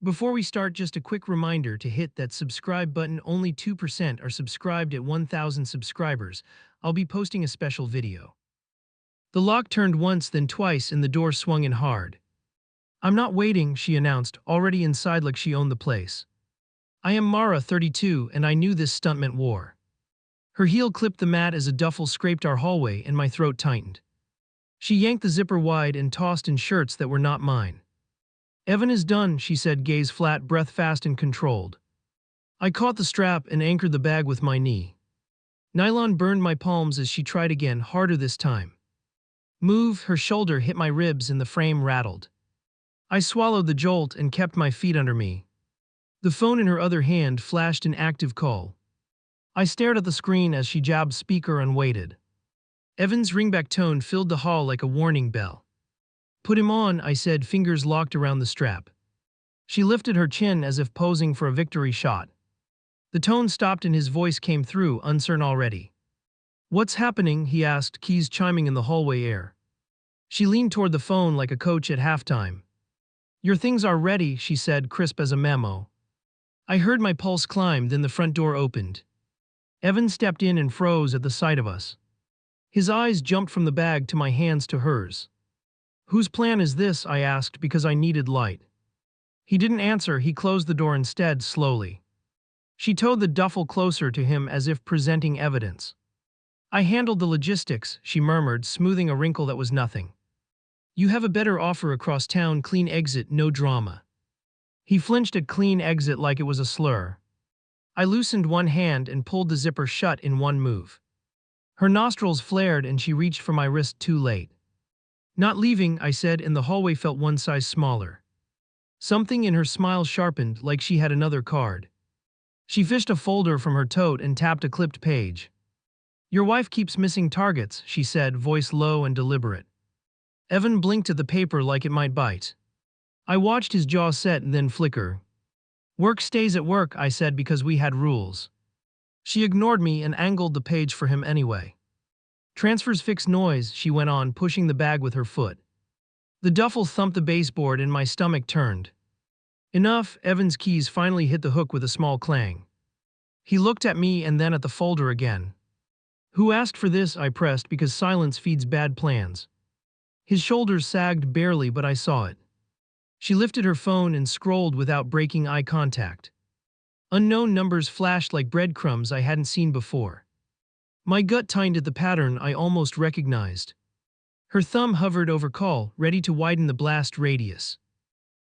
Before we start, just a quick reminder to hit that subscribe button. Only 2% are subscribed at 1,000 subscribers. I'll be posting a special video. The lock turned once, then twice, and the door swung in hard. "I'm not waiting," she announced, already inside like she owned the place. "I am Mara, 32, and I knew this stunt meant war." Her heel clipped the mat as a duffel scraped our hallway, and my throat tightened. She yanked the zipper wide and tossed in shirts that were not mine. "Evan is done," she said, gaze flat, breath fast and controlled. I caught the strap and anchored the bag with my knee. Nylon burned my palms as she tried again, harder this time. "Move," her shoulder hit my ribs and the frame rattled. I swallowed the jolt and kept my feet under me. The phone in her other hand flashed an active call. I stared at the screen as she jabbed speaker and waited. Evan's ringback tone filled the hall like a warning bell. "Put him on," I said, fingers locked around the strap. She lifted her chin as if posing for a victory shot. The tone stopped and his voice came through, uncertain already. "What's happening?" he asked, keys chiming in the hallway air. She leaned toward the phone like a coach at halftime. "Your things are ready," she said, crisp as a memo. I heard my pulse climb, then the front door opened. Evan stepped in and froze at the sight of us. His eyes jumped from the bag to my hands to hers. "Whose plan is this?" I asked, because I needed light. He didn't answer. He closed the door instead, slowly. She towed the duffel closer to him as if presenting evidence. "I handled the logistics," she murmured, smoothing a wrinkle that was nothing. "You have a better offer across town, clean exit, no drama." He flinched at clean exit like it was a slur. I loosened one hand and pulled the zipper shut in one move. Her nostrils flared and she reached for my wrist too late. "Not leaving," I said, and the hallway felt one size smaller. Something in her smile sharpened, like she had another card. She fished a folder from her tote and tapped a clipped page. "Your wife keeps missing targets," she said, voice low and deliberate. Evan blinked at the paper like it might bite. I watched his jaw set and then flicker. "Work stays at work," I said, because we had rules. She ignored me and angled the page for him anyway. "Transfers fix noise," she went on, pushing the bag with her foot. The duffel thumped the baseboard and my stomach turned. "Enough." Evan's keys finally hit the hook with a small clang. He looked at me and then at the folder again. "Who asked for this?" I pressed, because silence feeds bad plans. His shoulders sagged barely, but I saw it. She lifted her phone and scrolled without breaking eye contact. Unknown numbers flashed like breadcrumbs I hadn't seen before. My gut tightened at the pattern I almost recognized. Her thumb hovered over call, ready to widen the blast radius.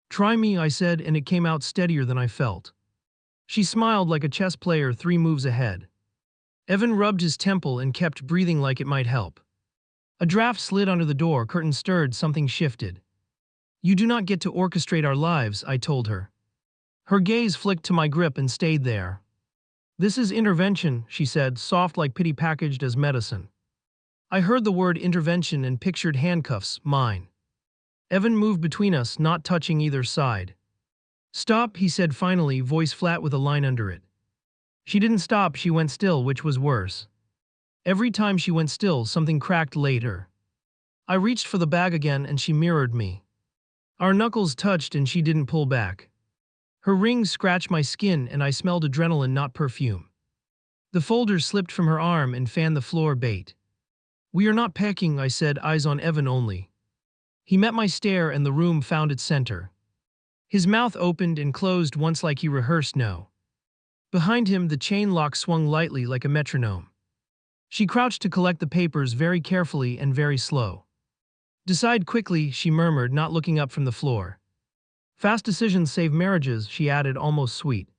"Try me," I said, and it came out steadier than I felt. She smiled like a chess player 3 moves ahead. Evan rubbed his temple and kept breathing like it might help. A draft slid under the door, curtain stirred, something shifted. "You do not get to orchestrate our lives," I told her. Her gaze flicked to my grip and stayed there. "This is intervention," she said, soft like pity packaged as medicine. I heard the word intervention and pictured handcuffs, mine. Evan moved between us, not touching either side. "Stop," he said finally, voice flat with a line under it. She didn't stop, she went still, which was worse. Every time she went still, something cracked later. I reached for the bag again and she mirrored me. Our knuckles touched and she didn't pull back. Her rings scratched my skin and I smelled adrenaline, not perfume. The folder slipped from her arm and fanned the floor bait. "We are not packing," I said, eyes on Evan only. He met my stare and the room found its center. His mouth opened and closed once like he rehearsed no. Behind him, the chain lock swung lightly like a metronome. She crouched to collect the papers, very carefully and very slow. "Decide quickly," she murmured, not looking up from the floor. "Fast decisions save marriages," she added, almost sweet.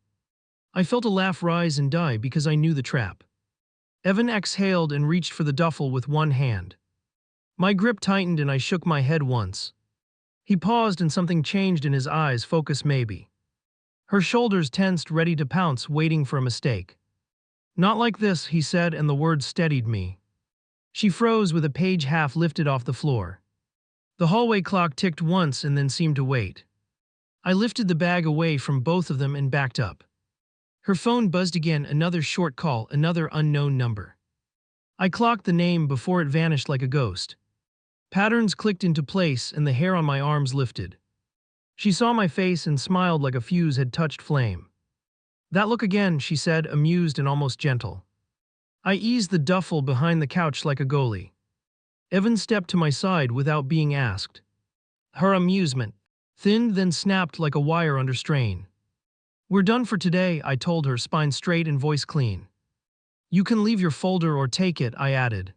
I felt a laugh rise and die because I knew the trap. Evan exhaled and reached for the duffel with one hand. My grip tightened and I shook my head once. He paused and something changed in his eyes, focus maybe. Her shoulders tensed, ready to pounce, waiting for a mistake. "Not like this," he said, and the words steadied me. She froze with a page half lifted off the floor. The hallway clock ticked once and then seemed to wait. I lifted the bag away from both of them and backed up. Her phone buzzed again, another short call, another unknown number. I clocked the name before it vanished like a ghost. Patterns clicked into place and the hair on my arms lifted. She saw my face and smiled like a fuse had touched flame. "That look again," she said, amused and almost gentle. I eased the duffel behind the couch like a goalie. Evan stepped to my side without being asked. Her amusement thinned then snapped like a wire under strain. "We're done for today," I told her, spine straight and voice clean. "You can leave your folder or take it," I added.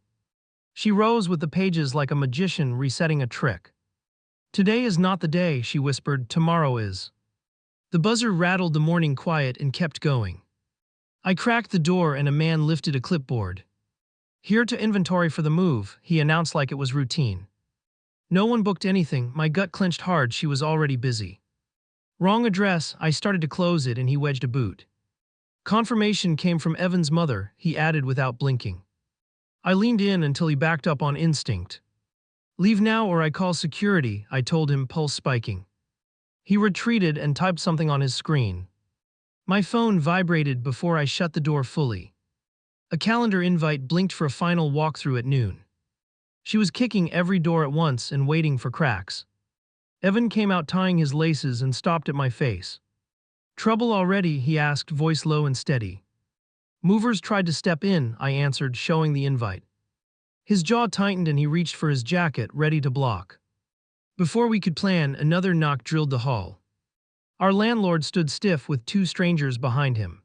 She rose with the pages like a magician resetting a trick. "Today is not the day," she whispered, "tomorrow is." The buzzer rattled the morning quiet and kept going. I cracked the door and a man lifted a clipboard. "Here to inventory for the move," he announced like it was routine. No one booked anything. My gut clenched hard. She was already busy. "Wrong address." I started to close it and he wedged a boot. "Confirmation came from Evan's mother," he added without blinking. I leaned in until he backed up on instinct. "Leave now or I call security," I told him, pulse spiking. He retreated and typed something on his screen. My phone vibrated before I shut the door fully. A calendar invite blinked for a final walkthrough at noon. She was kicking every door at once and waiting for cracks. Evan came out tying his laces and stopped at my face. "Trouble already?" he asked, voice low and steady. "Movers tried to step in," I answered, showing the invite. His jaw tightened and he reached for his jacket, ready to block. Before we could plan, another knock drilled the hall. Our landlord stood stiff with two strangers behind him.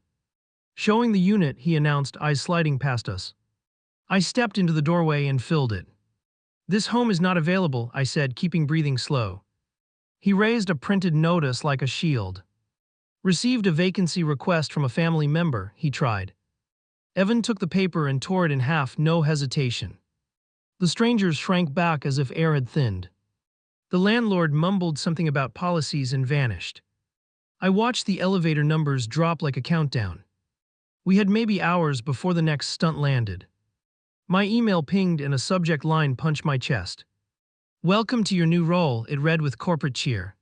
Showing the unit, he announced, eyes sliding past us. I stepped into the doorway and filled it. "This home is not available," I said, keeping breathing slow. He raised a printed notice like a shield. "Received a vacancy request from a family member," he tried. Evan took the paper and tore it in half, no hesitation. The strangers shrank back as if air had thinned. The landlord mumbled something about policies and vanished. I watched the elevator numbers drop like a countdown. We had maybe hours before the next stunt landed. My email pinged and a subject line punched my chest. "Welcome to your new role," it read with corporate cheer.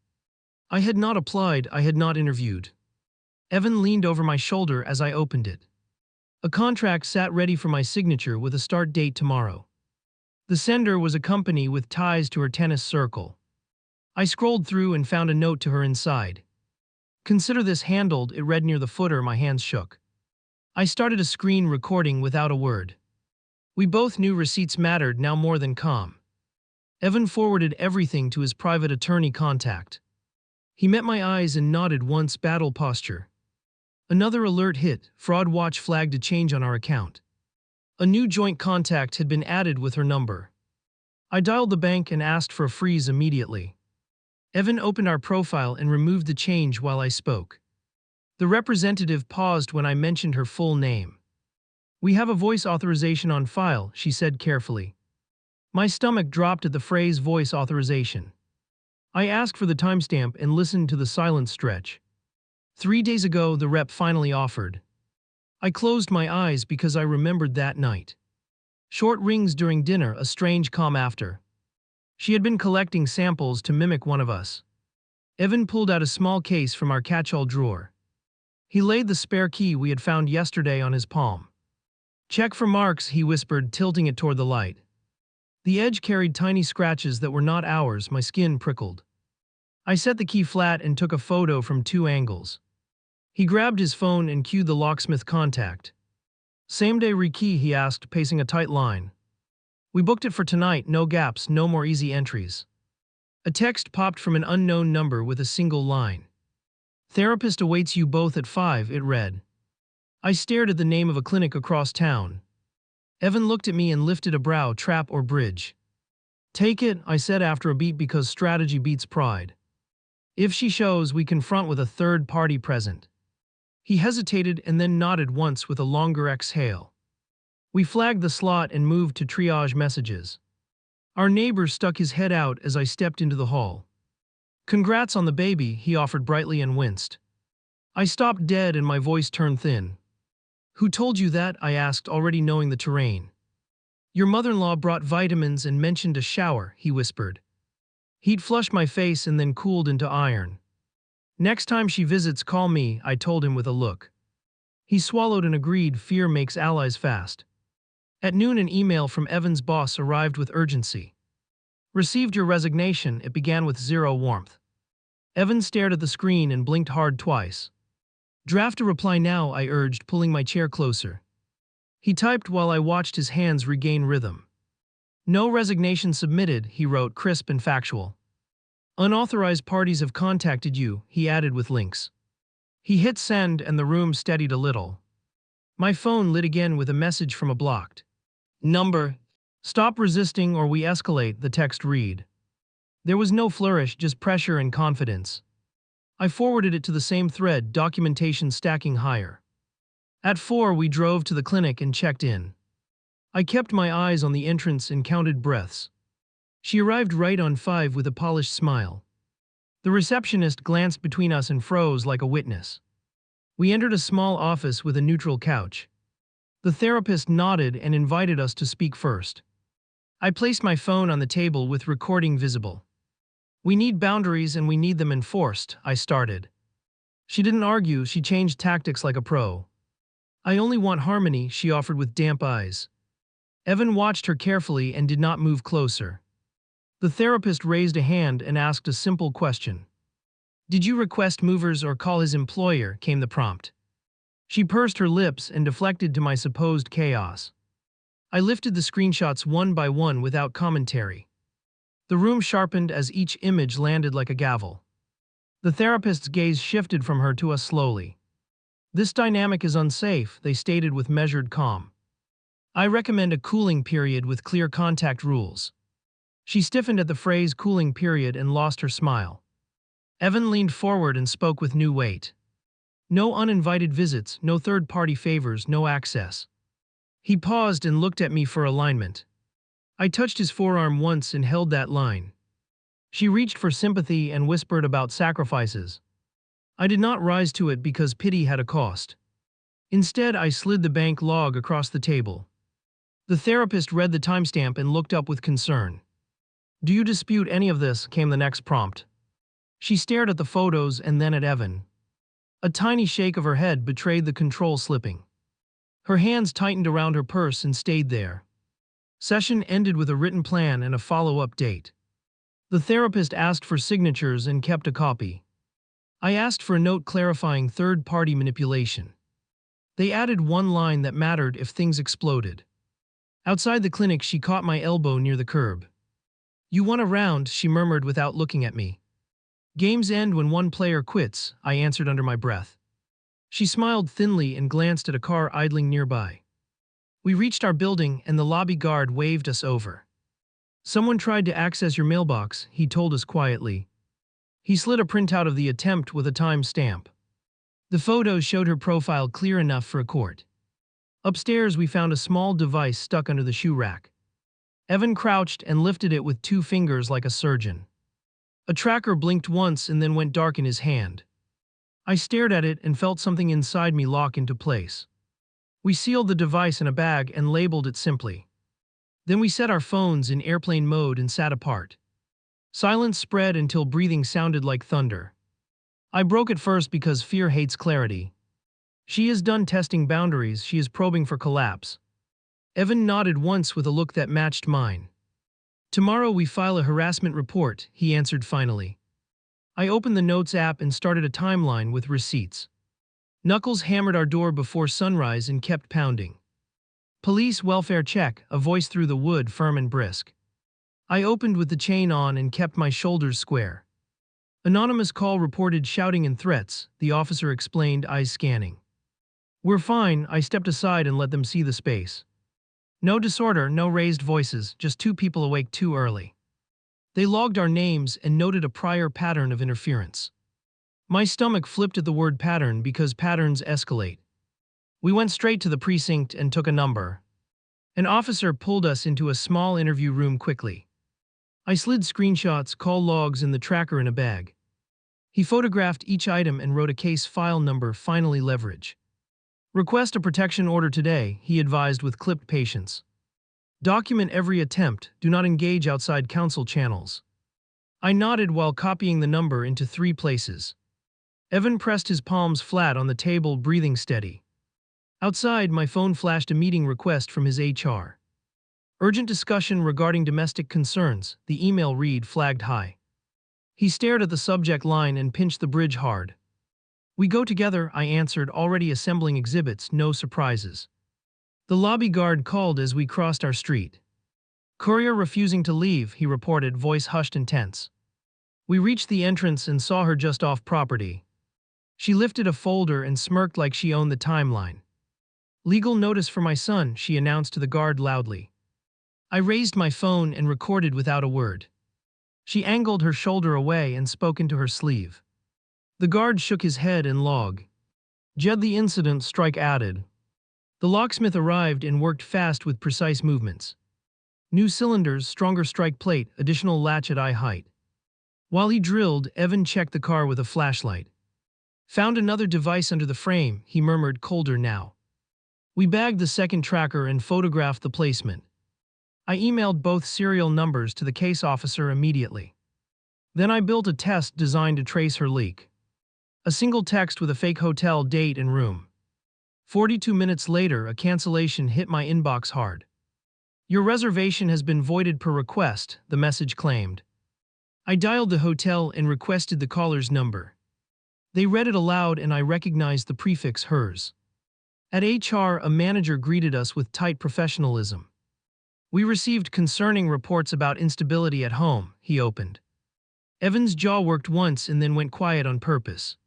I had not applied, I had not interviewed. Evan leaned over my shoulder as I opened it. A contract sat ready for my signature with a start date tomorrow. The sender was a company with ties to her tennis circle. I scrolled through and found a note to her inside. "Consider this handled," it read near the footer. My hands shook. I started a screen recording without a word. We both knew receipts mattered now more than calm. Evan forwarded everything to his private attorney contact. He met my eyes and nodded once, battle posture. Another alert hit, fraud watch flagged a change on our account. A new joint contact had been added with her number. I dialed the bank and asked for a freeze immediately. Evan opened our profile and removed the change while I spoke. The representative paused when I mentioned her full name. "We have a voice authorization on file," she said carefully. My stomach dropped at the phrase voice authorization. I asked for the timestamp and listened to the silence stretch. 3 days ago, the rep finally offered. I closed my eyes because I remembered that night. Short rings during dinner, a strange calm after. She had been collecting samples to mimic one of us. Evan pulled out a small case from our catch-all drawer. He laid the spare key we had found yesterday on his palm. "Check for marks," he whispered, tilting it toward the light. The edge carried tiny scratches that were not ours. My skin prickled. I set the key flat and took a photo from 2 angles. He grabbed his phone and cued the locksmith contact. "Same-day rekey?" he asked, pacing a tight line. "We booked it for tonight, no gaps, no more easy entries." A text popped from an unknown number with a single line. "Therapist awaits you both at 5, it read. I stared at the name of a clinic across town. Evan looked at me and lifted a brow. "Trap or bridge?" "Take it," I said after a beat, because strategy beats pride. "If she shows, we confront with a third party present." He hesitated and then nodded once with a longer exhale. We flagged the slot and moved to triage messages. Our neighbor stuck his head out as I stepped into the hall. "Congrats on the baby," he offered brightly and winced. I stopped dead and my voice turned thin. "Who told you that?" I asked, already knowing the terrain. "Your mother-in-law brought vitamins and mentioned a shower," he whispered. Heat flushed my face and then cooled into iron. "Next time she visits, call me," I told him with a look. He swallowed and agreed. Fear makes allies fast. At noon, an email from Evan's boss arrived with urgency. "Received your resignation," it began with zero warmth. Evan stared at the screen and blinked hard twice. Draft a reply now, I urged, pulling my chair closer. He typed while I watched his hands regain rhythm. No resignation submitted, he wrote, crisp and factual. Unauthorized parties have contacted you, he added with links. He hit send and the room steadied a little. My phone lit again with a message from a blocked number. Stop resisting or we escalate, the text read. There was no flourish, just pressure and confidence. I forwarded it to the same thread, documentation stacking higher. At 4 we drove to the clinic and checked in. I kept my eyes on the entrance and counted breaths. She arrived right on 5 with a polished smile. The receptionist glanced between us and froze like a witness. We entered a small office with a neutral couch. The therapist nodded and invited us to speak first. I placed my phone on the table with recording visible. We need boundaries and we need them enforced, I started. She didn't argue, she changed tactics like a pro. I only want harmony, she offered with damp eyes. Evan watched her carefully and did not move closer. The therapist raised a hand and asked a simple question. Did you request movers or call his employer, came the prompt. She pursed her lips and deflected to my supposed chaos. I lifted the screenshots one by one without commentary. The room sharpened as each image landed like a gavel. The therapist's gaze shifted from her to us slowly. This dynamic is unsafe, they stated with measured calm. I recommend a cooling period with clear contact rules. She stiffened at the phrase cooling period and lost her smile. Evan leaned forward and spoke with new weight. No uninvited visits, no third-party favors, no access. He paused and looked at me for alignment. I touched his forearm once and held that line. She reached for sympathy and whispered about sacrifices. I did not rise to it because pity had a cost. Instead, I slid the bank log across the table. The therapist read the timestamp and looked up with concern. Do you dispute any of this, came the next prompt. She stared at the photos and then at Evan. A tiny shake of her head betrayed the control slipping. Her hands tightened around her purse and stayed there. Session ended with a written plan and a follow-up date. The therapist asked for signatures and kept a copy. I asked for a note clarifying third-party manipulation. They added one line that mattered if things exploded. Outside the clinic, she caught my elbow near the curb. You won a round, she murmured without looking at me. Games end when one player quits, I answered under my breath. She smiled thinly and glanced at a car idling nearby. We reached our building and the lobby guard waved us over. Someone tried to access your mailbox, he told us quietly. He slid a printout of the attempt with a time stamp. The photos showed her profile clear enough for a court. Upstairs we found a small device stuck under the shoe rack. Evan crouched and lifted it with 2 fingers like a surgeon. A tracker blinked once and then went dark in his hand. I stared at it and felt something inside me lock into place. We sealed the device in a bag and labeled it simply. Then we set our phones in airplane mode and sat apart. Silence spread until breathing sounded like thunder. I broke it first because fear hates clarity. She is done testing boundaries, she is probing for collapse. Evan nodded once with a look that matched mine. Tomorrow we file a harassment report, he answered finally. I opened the Notes app and started a timeline with receipts. Knuckles hammered our door before sunrise and kept pounding. Police welfare check, a voice through the wood, firm and brisk. I opened with the chain on and kept my shoulders square. Anonymous call reported shouting and threats, the officer explained, eyes scanning. We're fine, I stepped aside and let them see the space. No disorder, no raised voices, just 2 people awake too early. They logged our names and noted a prior pattern of interference. My stomach flipped at the word pattern because patterns escalate. We went straight to the precinct and took a number. An officer pulled us into a small interview room quickly. I slid screenshots, call logs, and the tracker in a bag. He photographed each item and wrote a case file number, finally leverage. Request a protection order today, he advised with clipped patience. Document every attempt, do not engage outside counsel channels. I nodded while copying the number into 3 places. Evan pressed his palms flat on the table, breathing steady. Outside, my phone flashed a meeting request from his HR. Urgent discussion regarding domestic concerns, the email read flagged high. He stared at the subject line and pinched the bridge hard. "We go together," I answered, already assembling exhibits, no surprises. The lobby guard called as we crossed our street. "Courier refusing to leave," he reported, voice hushed and tense. We reached the entrance and saw her just off property. She lifted a folder and smirked like she owned the timeline. "Legal notice for my son," she announced to the guard loudly. I raised my phone and recorded without a word. She angled her shoulder away and spoke into her sleeve. The guard shook his head and log. "Jed, the incident," Strike added. The locksmith arrived and worked fast with precise movements. New cylinders, stronger strike plate, additional latch at eye height. While he drilled, Evan checked the car with a flashlight. "Found another device under the frame," he murmured, colder now. We bagged the second tracker and photographed the placement. I emailed both serial numbers to the case officer immediately. Then I built a test designed to trace her leak. A single text with a fake hotel date and room. 42 minutes later, a cancellation hit my inbox hard. "Your reservation has been voided per request," the message claimed. I dialed the hotel and requested the caller's number. They read it aloud and I recognized the prefix hers. At HR, a manager greeted us with tight professionalism. "We received concerning reports about instability at home," he opened. Evan's jaw worked once and then went quiet on purpose.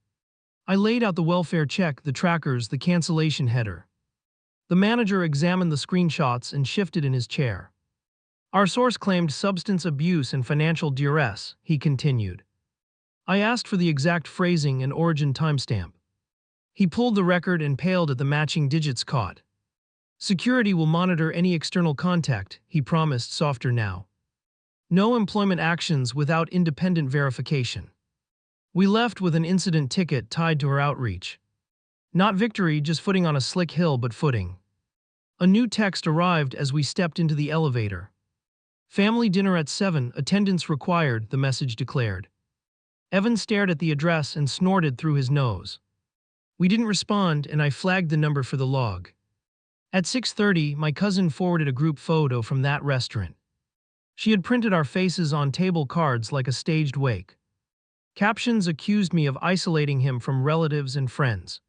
I laid out the welfare check, the trackers, the cancellation header. The manager examined the screenshots and shifted in his chair. "Our source claimed substance abuse and financial duress," he continued. I asked for the exact phrasing and origin timestamp. He pulled the record and paled at the matching digits caught. "Security will monitor any external contact," he promised, softer now. "No employment actions without independent verification." We left with an incident ticket tied to her outreach. Not victory, just footing on a slick hill, but footing. A new text arrived as we stepped into the elevator. "Family dinner at 7, attendance required," the message declared. Evan stared at the address and snorted through his nose. We didn't respond, and I flagged the number for the log. At 6:30, my cousin forwarded a group photo from that restaurant. She had printed our faces on table cards like a staged wake. Captions accused me of isolating him from relatives and friends.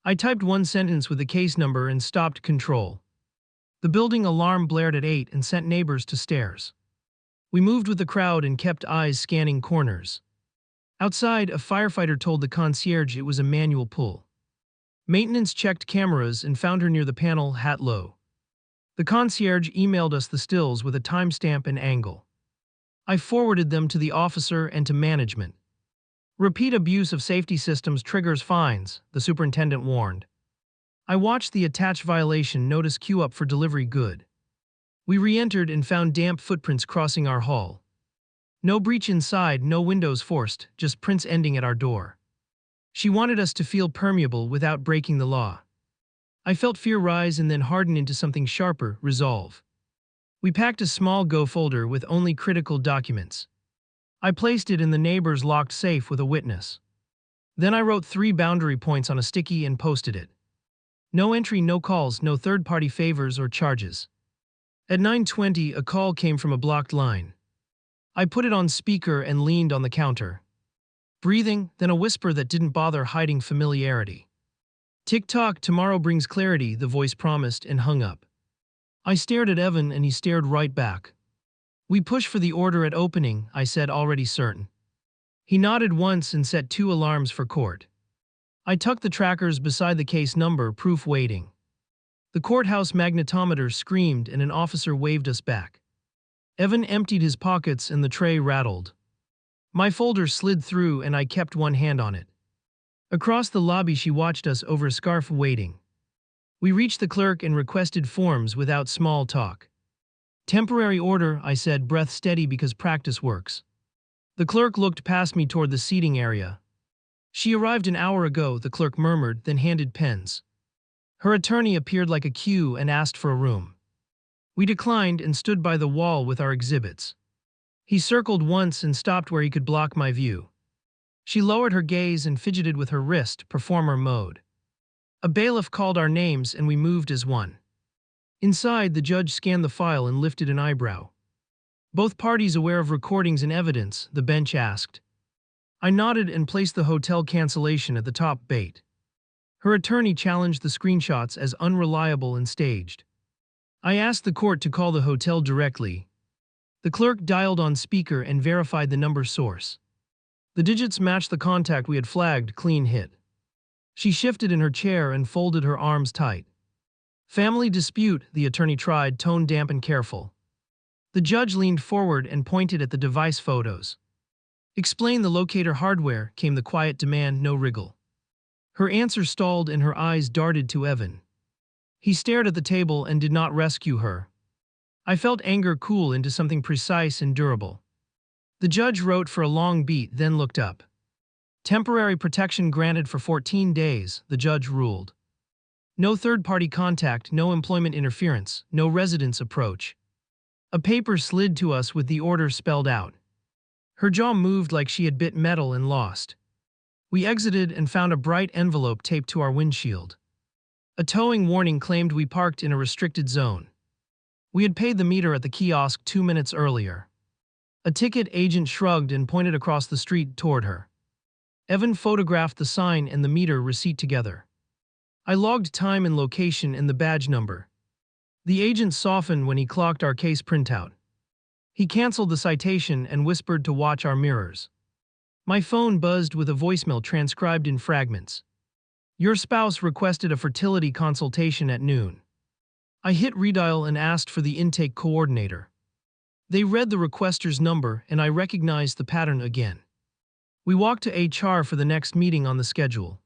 I typed one sentence with the case number and stopped control. The building alarm blared at 8 and sent neighbors to stairs. We moved with the crowd and kept eyes scanning corners. Outside, a firefighter told the concierge it was a manual pull. Maintenance checked cameras and found her near the panel, hat low. The concierge emailed us the stills with a timestamp and angle. I forwarded them to the officer and to management. "Repeat abuse of safety systems triggers fines," the superintendent warned. I watched the attached violation notice queue up for delivery good. We re-entered and found damp footprints crossing our hall. No breach inside, no windows forced, just prints ending at our door. She wanted us to feel permeable without breaking the law. I felt fear rise and then harden into something sharper, resolve. We packed a small Go folder with only critical documents. I placed it in the neighbor's locked safe with a witness. Then I wrote 3 boundary points on a sticky and posted it. No entry, no calls, no third-party favors or charges. At 9:20, a call came from a blocked line. I put it on speaker and leaned on the counter. Breathing, then a whisper that didn't bother hiding familiarity. "Tick-tock, tomorrow brings clarity," the voice promised, and hung up. I stared at Evan and he stared right back. "We push for the order at opening," I said, already certain. He nodded once and set 2 alarms for court. I tucked the trackers beside the case number, proof waiting. The courthouse magnetometer screamed and an officer waved us back. Evan emptied his pockets and the tray rattled. My folder slid through and I kept one hand on it. Across the lobby she watched us over a scarf, waiting. We reached the clerk and requested forms without small talk. "Temporary order," I said, breath steady because practice works. The clerk looked past me toward the seating area. "She arrived an hour ago," the clerk murmured, then handed pens. Her attorney appeared like a queue and asked for a room. We declined and stood by the wall with our exhibits. He circled once and stopped where he could block my view. She lowered her gaze and fidgeted with her wrist, performer mode. A bailiff called our names and we moved as one. Inside, the judge scanned the file and lifted an eyebrow. Both parties aware of recordings and evidence, the bench asked. I nodded and placed the hotel cancellation at the top bait. Her attorney challenged the screenshots as unreliable and staged. I asked the court to call the hotel directly. The clerk dialed on speaker and verified the number source. The digits matched the contact we had flagged, clean hit. She shifted in her chair and folded her arms tight. Family dispute, the attorney tried, tone damp and careful. The judge leaned forward and pointed at the device photos. Explain the locator hardware, came the quiet demand, no wriggle. Her answer stalled and her eyes darted to Evan. He stared at the table and did not rescue her. I felt anger cool into something precise and durable. The judge wrote for a long beat, then looked up. Temporary protection granted for 14 days, the judge ruled. No third-party contact, no employment interference, no residence approach. A paper slid to us with the order spelled out. Her jaw moved like she had bit metal and lost. We exited and found a bright envelope taped to our windshield. A towing warning claimed we parked in a restricted zone. We had paid the meter at the kiosk 2 minutes earlier. A ticket agent shrugged and pointed across the street toward her. Evan photographed the sign and the meter receipt together. I logged time and location and the badge number. The agent softened when he clocked our case printout. He canceled the citation and whispered to watch our mirrors. My phone buzzed with a voicemail transcribed in fragments. Your spouse requested a fertility consultation at noon. I hit redial and asked for the intake coordinator. They read the requester's number and I recognized the pattern again. We walked to HR for the next meeting on the schedule.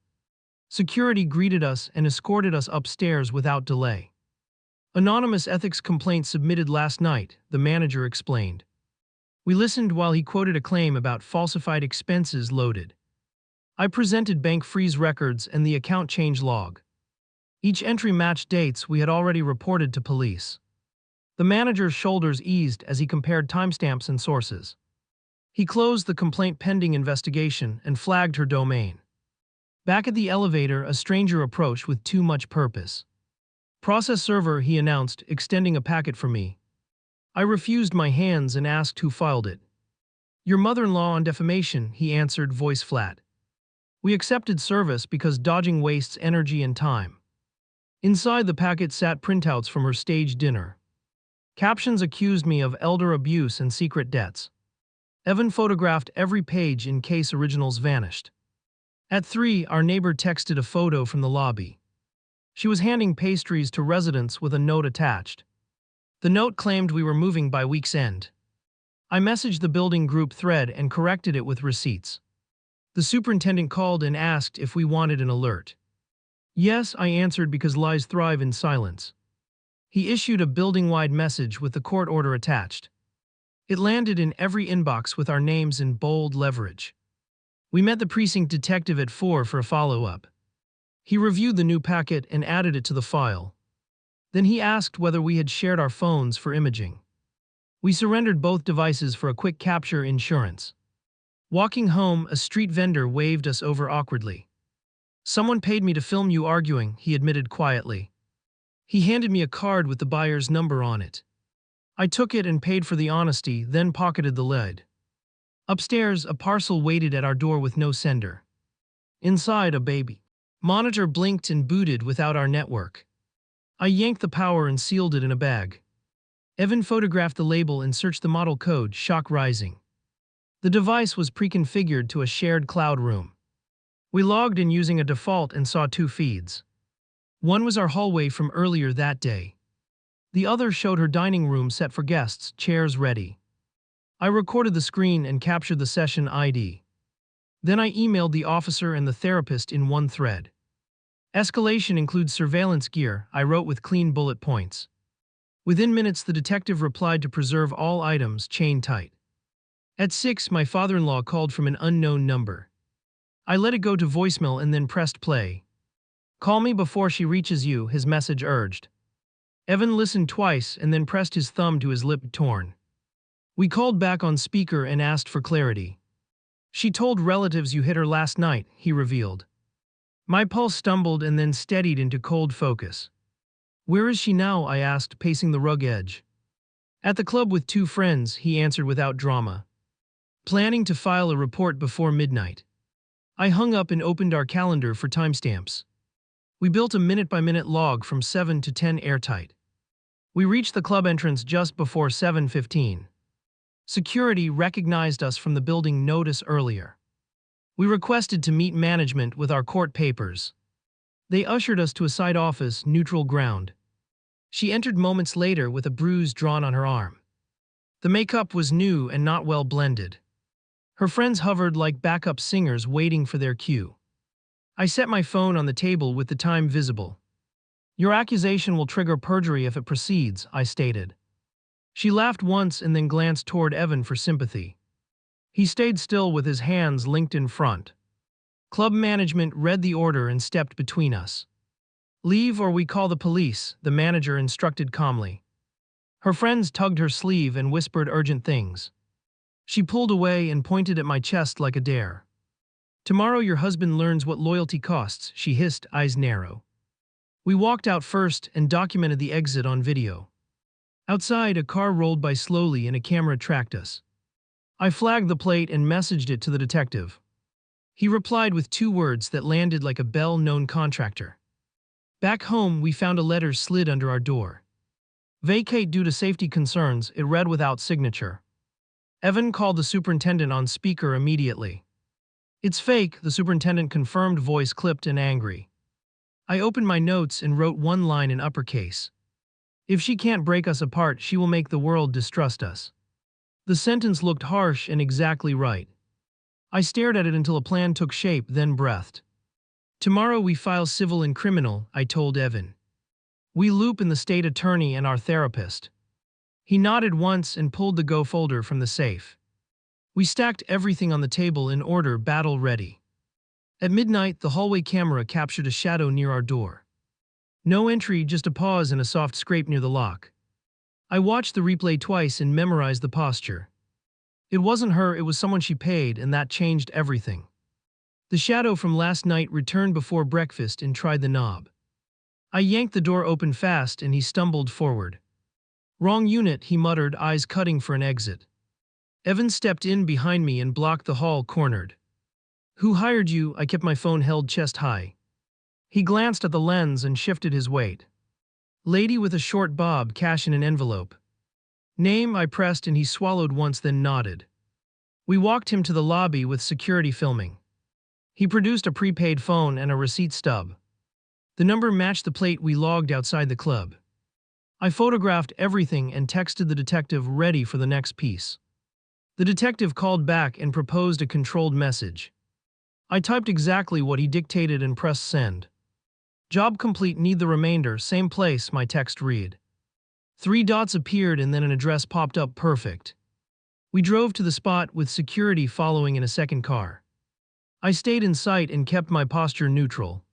Security greeted us and escorted us upstairs without delay. Anonymous ethics complaint submitted last night, the manager explained. We listened while he quoted a claim about falsified expenses loaded. I presented bank freeze records and the account change log. Each entry matched dates we had already reported to police. The manager's shoulders eased as he compared timestamps and sources. He closed the complaint pending investigation and flagged her domain. Back at the elevator, a stranger approached with too much purpose. Process server, he announced, extending a packet for me. I refused my hands and asked who filed it. Your mother-in-law on defamation, he answered, voice flat. We accepted service because dodging wastes energy and time. Inside the packet sat printouts from her staged dinner. Captions accused me of elder abuse and secret debts. Evan photographed every page in case originals vanished. At 3, our neighbor texted a photo from the lobby. She was handing pastries to residents with a note attached. The note claimed we were moving by week's end. I messaged the building group thread and corrected it with receipts. The superintendent called and asked if we wanted an alert. Yes, I answered because lies thrive in silence. He issued a building-wide message with the court order attached. It landed in every inbox with our names in bold leverage. We met the precinct detective at 4 for a follow-up. He reviewed the new packet and added it to the file. Then he asked whether we had shared our phones for imaging. We surrendered both devices for a quick capture insurance. Walking home, a street vendor waved us over awkwardly. Someone paid me to film you arguing, he admitted quietly. He handed me a card with the buyer's number on it. I took it and paid for the honesty, then pocketed the lead. Upstairs, a parcel waited at our door with no sender. Inside, a baby monitor blinked and booted without our network. I yanked the power and sealed it in a bag. Evan photographed the label and searched the model code, shock rising. The device was pre-configured to a shared cloud room. We logged in using a default and saw 2 feeds. One was our hallway from earlier that day. The other showed her dining room set for guests, chairs ready. I recorded the screen and captured the session ID. Then I emailed the officer and the therapist in one thread. Escalation includes surveillance gear, I wrote with clean bullet points. Within minutes, the detective replied to preserve all items, chain tight. At 6, my father-in-law called from an unknown number. I let it go to voicemail and then pressed play. Call me before she reaches you, his message urged. Evan listened twice and then pressed his thumb to his lip, torn. We called back on speaker and asked for clarity. She told relatives you hit her last night, he revealed. My pulse stumbled and then steadied into cold focus. Where is she now? I asked, pacing the rug edge. At the club with two friends, he answered without drama. Planning to file a report before midnight. I hung up and opened our calendar for timestamps. We built a minute-by-minute log from 7 to 10 airtight. We reached the club entrance just before 7:15. Security recognized us from the building notice earlier. We requested to meet management with our court papers. They ushered us to a side office, neutral ground. She entered moments later with a bruise drawn on her arm. The makeup was new and not well blended. Her friends hovered like backup singers waiting for their cue. I set my phone on the table with the time visible. Your accusation will trigger perjury if it proceeds, I stated. She laughed once and then glanced toward Evan for sympathy. He stayed still with his hands linked in front. Club management read the order and stepped between us. Leave or we call the police, the manager instructed calmly. Her friends tugged her sleeve and whispered urgent things. She pulled away and pointed at my chest like a dare. Tomorrow your husband learns what loyalty costs, she hissed, eyes narrow. We walked out first and documented the exit on video. Outside, a car rolled by slowly and a camera tracked us. I flagged the plate and messaged it to the detective. He replied with 2 words that landed like a bell-known contractor. Back home, we found a letter slid under our door. Vacate due to safety concerns, it read without signature. Evan called the superintendent on speaker immediately. It's fake, the superintendent confirmed, voice clipped and angry. I opened my notes and wrote one line in uppercase. If she can't break us apart, she will make the world distrust us. The sentence looked harsh and exactly right. I stared at it until a plan took shape, then breathed. Tomorrow we file civil and criminal, I told Evan. We loop in the state attorney and our therapist. He nodded once and pulled the Go folder from the safe. We stacked everything on the table in order, battle ready. At midnight, the hallway camera captured a shadow near our door. No entry, just a pause and a soft scrape near the lock. I watched the replay twice and memorized the posture. It wasn't her, it was someone she paid, and that changed everything. The shadow from last night returned before breakfast and tried the knob. I yanked the door open fast and he stumbled forward. Wrong unit, he muttered, eyes cutting for an exit. Evan stepped in behind me and blocked the hall, cornered. Who hired you? I kept my phone held chest high. He glanced at the lens and shifted his weight. Lady with a short bob, cash in an envelope. Name, I pressed and he swallowed once then nodded. We walked him to the lobby with security filming. He produced a prepaid phone and a receipt stub. The number matched the plate we logged outside the club. I photographed everything and texted the detective, ready for the next piece. The detective called back and proposed a controlled message. I typed exactly what he dictated and pressed send. Job complete, need the remainder, same place, my text read. 3 dots appeared and then an address popped up, perfect. We drove to the spot with security following in a second car. I stayed in sight and kept my posture neutral.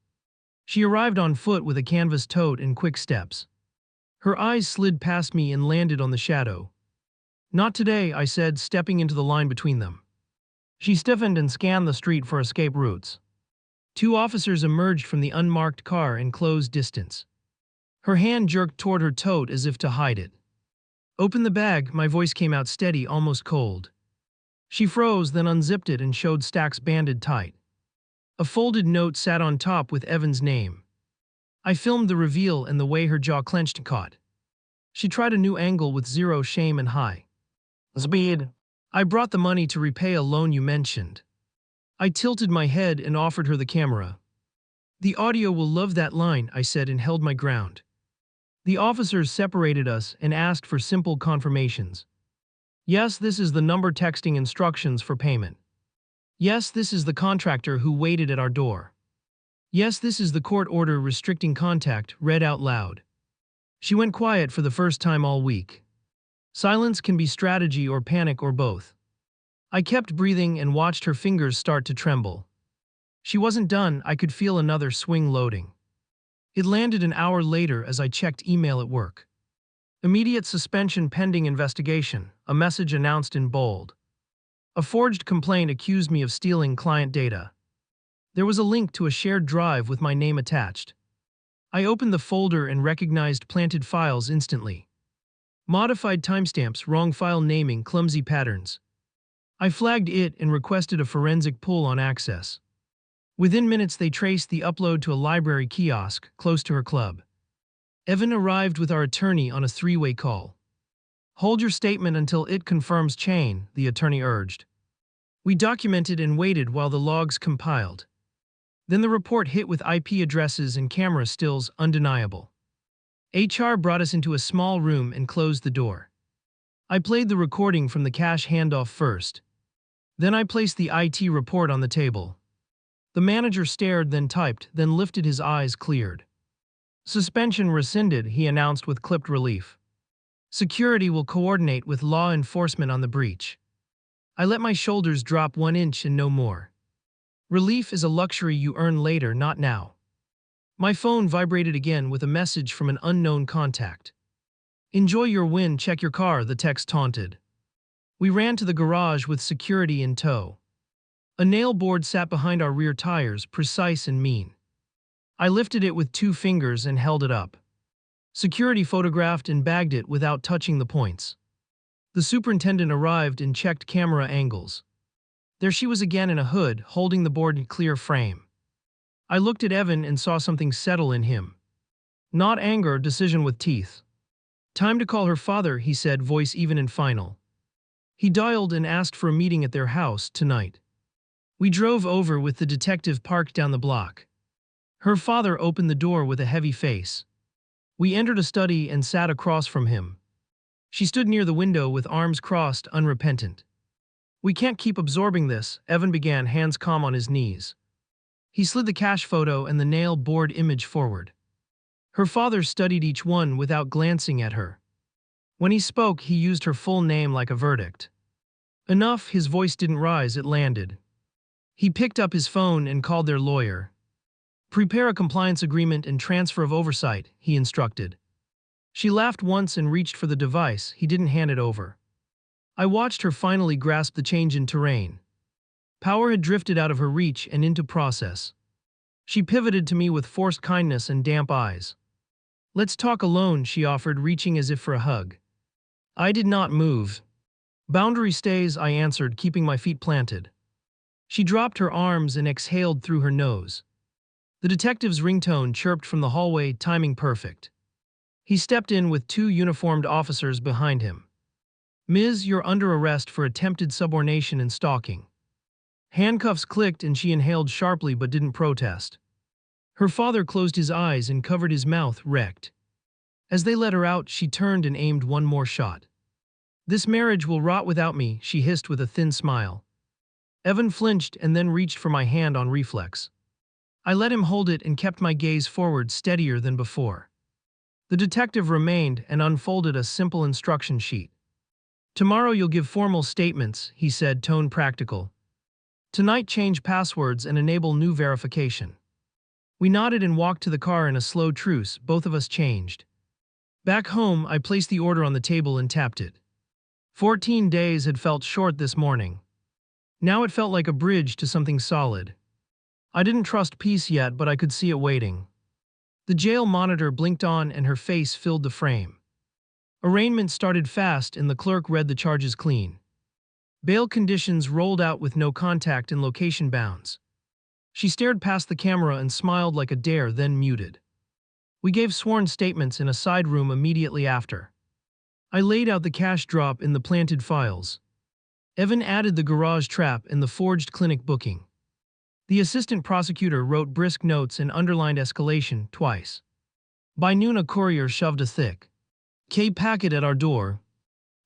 She arrived on foot with a canvas tote and quick steps. Her eyes slid past me and landed on the shadow. Not today, I said, stepping into the line between them. She stiffened and scanned the street for escape routes. 2 officers emerged from the unmarked car and closed distance. Her hand jerked toward her tote as if to hide it. Open the bag, my voice came out steady, almost cold. She froze, then unzipped it and showed stacks banded tight. A folded note sat on top with Evan's name. I filmed the reveal and the way her jaw clenched and caught. She tried a new angle with 0 shame and high speed. I brought the money to repay a loan you mentioned. I tilted my head and offered her the camera. The audio will love that line, I said and held my ground. The officers separated us and asked for simple confirmations. Yes, this is the number, texting instructions for payment. Yes, this is the contractor who waited at our door. Yes, this is the court order restricting contact, read out loud. She went quiet for the first time all week. Silence can be strategy or panic or both. I kept breathing and watched her fingers start to tremble. She wasn't done, I could feel another swing loading. It landed an hour later as I checked email at work. Immediate suspension pending investigation, a message announced in bold. A forged complaint accused me of stealing client data. There was a link to a shared drive with my name attached. I opened the folder and recognized planted files instantly. Modified timestamps, wrong file naming, clumsy patterns. I flagged it and requested a forensic pull on access. Within minutes, they traced the upload to a library kiosk close to her club. Evan arrived with our attorney on a three-way call. Hold your statement until it confirms chain, the attorney urged. We documented and waited while the logs compiled. Then the report hit with IP addresses and camera stills undeniable. HR brought us into a small room and closed the door. I played the recording from the cash handoff first. Then I placed the IT report on the table. The manager stared, then typed, then lifted his eyes cleared. Suspension rescinded, he announced with clipped relief. Security will coordinate with law enforcement on the breach. I let my shoulders drop 1 inch and no more. Relief is a luxury you earn later, not now. My phone vibrated again with a message from an unknown contact. Enjoy your win, check your car, the text taunted. We ran to the garage with security in tow. A nail board sat behind our rear tires, precise and mean. I lifted it with 2 fingers and held it up. Security photographed and bagged it without touching the points. The superintendent arrived and checked camera angles. There she was again in a hood, holding the board in clear frame. I looked at Evan and saw something settle in him. Not anger, decision with teeth. Time to call her father, he said, voice even and final. He dialed and asked for a meeting at their house tonight. We drove over with the detective parked down the block. Her father opened the door with a heavy face. We entered a study and sat across from him. She stood near the window with arms crossed, unrepentant. We can't keep absorbing this, Evan began, hands calm on his knees. He slid the cash photo and the nail board image forward. Her father studied each one without glancing at her. When he spoke, he used her full name like a verdict. Enough, his voice didn't rise, it landed. He picked up his phone and called their lawyer. Prepare a compliance agreement and transfer of oversight, he instructed. She laughed once and reached for the device. He didn't hand it over. I watched her finally grasp the change in terrain. Power had drifted out of her reach and into process. She pivoted to me with forced kindness and damp eyes. Let's talk alone, she offered, reaching as if for a hug. I did not move. Boundary stays, I answered, keeping my feet planted. She dropped her arms and exhaled through her nose. The detective's ringtone chirped from the hallway, timing perfect. He stepped in with 2 uniformed officers behind him. Ms., you're under arrest for attempted subornation and stalking. Handcuffs clicked and she inhaled sharply but didn't protest. Her father closed his eyes and covered his mouth, wrecked. As they let her out, she turned and aimed one more shot. This marriage will rot without me, she hissed with a thin smile. Evan flinched and then reached for my hand on reflex. I let him hold it and kept my gaze forward, steadier than before. The detective remained and unfolded a simple instruction sheet. Tomorrow you'll give formal statements, he said, tone practical. Tonight change passwords and enable new verification. We nodded and walked to the car in a slow truce, both of us changed. Back home, I placed the order on the table and tapped it. 14 days had felt short this morning. Now it felt like a bridge to something solid. I didn't trust peace yet, but I could see it waiting. The jail monitor blinked on and her face filled the frame. Arraignment started fast and the clerk read the charges clean. Bail conditions rolled out with no contact and location bounds. She stared past the camera and smiled like a dare, then muted. We gave sworn statements in a side room immediately after. I laid out the cash drop in the planted files. Evan added the garage trap and the forged clinic booking. The assistant prosecutor wrote brisk notes and underlined escalation twice. By noon, a courier shoved a thick K packet at our door.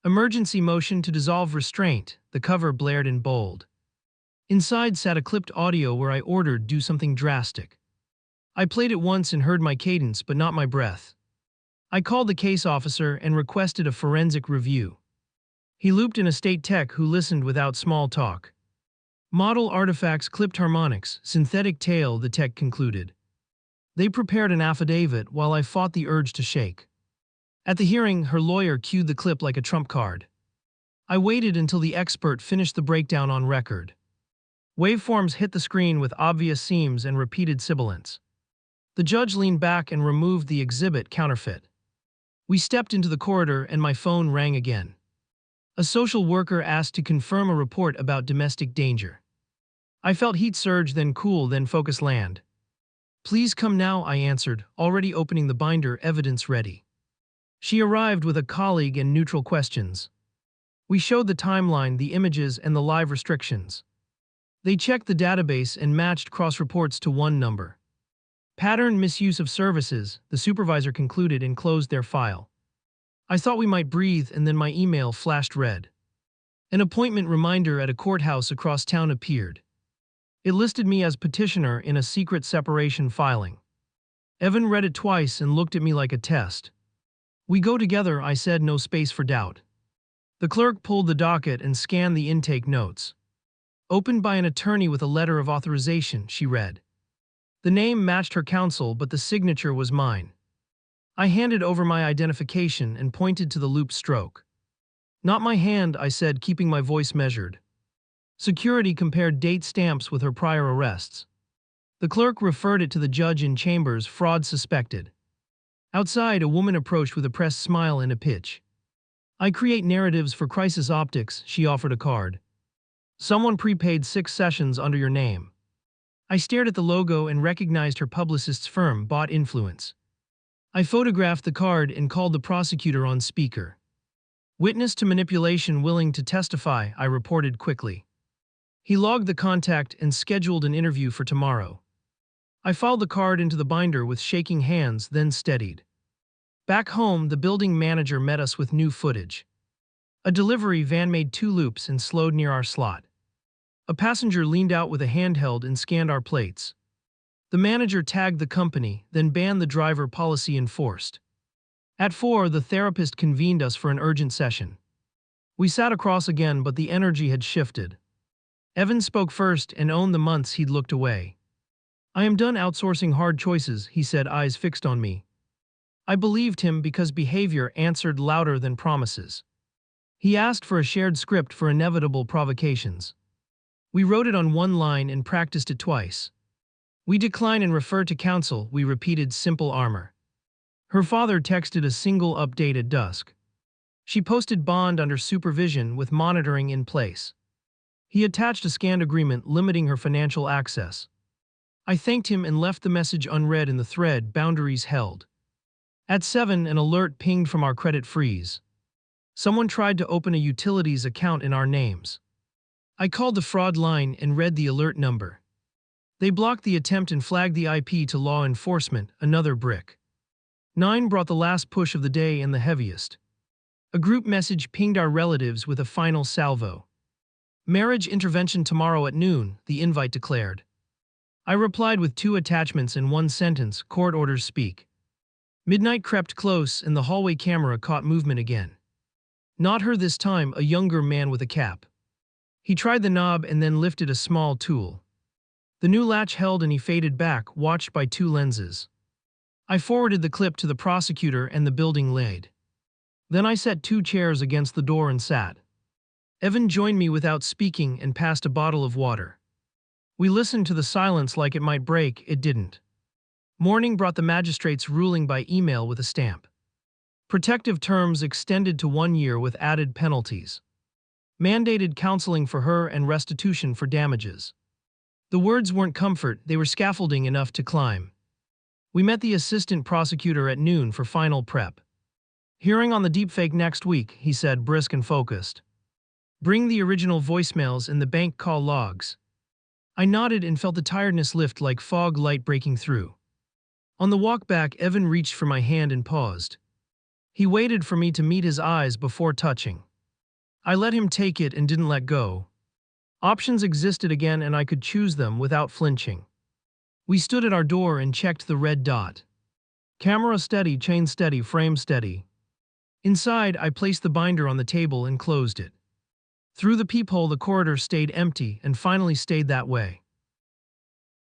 Emergency motion to dissolve restraint, the cover blared in bold. Inside sat a clipped audio where I ordered do something drastic. I played it once and heard my cadence, but not my breath. I called the case officer and requested a forensic review. He looped in a state tech who listened without small talk. Model artifacts, clipped harmonics, synthetic tail, the tech concluded. They prepared an affidavit while I fought the urge to shake. At the hearing, her lawyer cued the clip like a trump card. I waited until the expert finished the breakdown on record. Waveforms hit the screen with obvious seams and repeated sibilants. The judge leaned back and removed the exhibit, counterfeit. We stepped into the corridor and my phone rang again. A social worker asked to confirm a report about domestic danger. I felt heat surge, then cool, then focus land. Please come now, I answered, already opening the binder, evidence ready. She arrived with a colleague and neutral questions. We showed the timeline, the images, and the live restrictions. They checked the database and matched cross-reports to one number. Pattern misuse of services, the supervisor concluded and closed their file. I thought we might breathe, and then my email flashed red. An appointment reminder at a courthouse across town appeared. It listed me as petitioner in a secret separation filing. Evan read it twice and looked at me like a test. We go together, I said, no space for doubt. The clerk pulled the docket and scanned the intake notes. Opened by an attorney with a letter of authorization, she read. The name matched her counsel, but the signature was mine. I handed over my identification and pointed to the loop stroke. Not my hand, I said, keeping my voice measured. Security compared date stamps with her prior arrests. The clerk referred it to the judge in chambers, fraud suspected. Outside, a woman approached with a pressed smile and a pitch. I create narratives for Crisis Optics, she offered a card. Someone prepaid 6 sessions under your name. I stared at the logo and recognized her publicist's firm, Bought Influence. I photographed the card and called the prosecutor on speaker. Witness to manipulation willing to testify, I reported quickly. He logged the contact and scheduled an interview for tomorrow. I filed the card into the binder with shaking hands, then steadied. Back home, the building manager met us with new footage. A delivery van made 2 loops and slowed near our slot. A passenger leaned out with a handheld and scanned our plates. The manager tagged the company, then banned the driver, policy enforced. At 4, the therapist convened us for an urgent session. We sat across again, but the energy had shifted. Evan spoke first and owned the months he'd looked away. I am done outsourcing hard choices, he said, eyes fixed on me. I believed him because behavior answered louder than promises. He asked for a shared script for inevitable provocations. We wrote it on one line and practiced it twice. We decline and refer to counsel, we repeated simple armor. Her father texted a single update at dusk. She posted bond under supervision with monitoring in place. He attached a scanned agreement limiting her financial access. I thanked him and left the message unread in the thread, boundaries held. At 7, an alert pinged from our credit freeze. Someone tried to open a utilities account in our names. I called the fraud line and read the alert number. They blocked the attempt and flagged the IP to law enforcement, another brick. 9 brought the last push of the day and the heaviest. A group message pinged our relatives with a final salvo. Marriage intervention tomorrow at noon, the invite declared. I replied with 2 attachments and 1 sentence, court orders speak. Midnight crept close and the hallway camera caught movement again. Not her this time, a younger man with a cap. He tried the knob and then lifted a small tool. The new latch held and he faded back, watched by 2 lenses. I forwarded the clip to the prosecutor and the building laid. Then I set 2 chairs against the door and sat. Evan joined me without speaking and passed a bottle of water. We listened to the silence like it might break, it didn't. Morning brought the magistrate's ruling by email with a stamp. Protective terms extended to 1 year with added penalties. Mandated counseling for her and restitution for damages. The words weren't comfort, they were scaffolding enough to climb. We met the assistant prosecutor at noon for final prep. Hearing on the deepfake next week, he said, brisk and focused. Bring the original voicemails and the bank call logs. I nodded and felt the tiredness lift like fog light breaking through. On the walk back, Evan reached for my hand and paused. He waited for me to meet his eyes before touching. I let him take it and didn't let go. Options existed again and I could choose them without flinching. We stood at our door and checked the red dot. Camera steady, chain steady, frame steady. Inside, I placed the binder on the table and closed it. Through the peephole, the corridor stayed empty and finally stayed that way.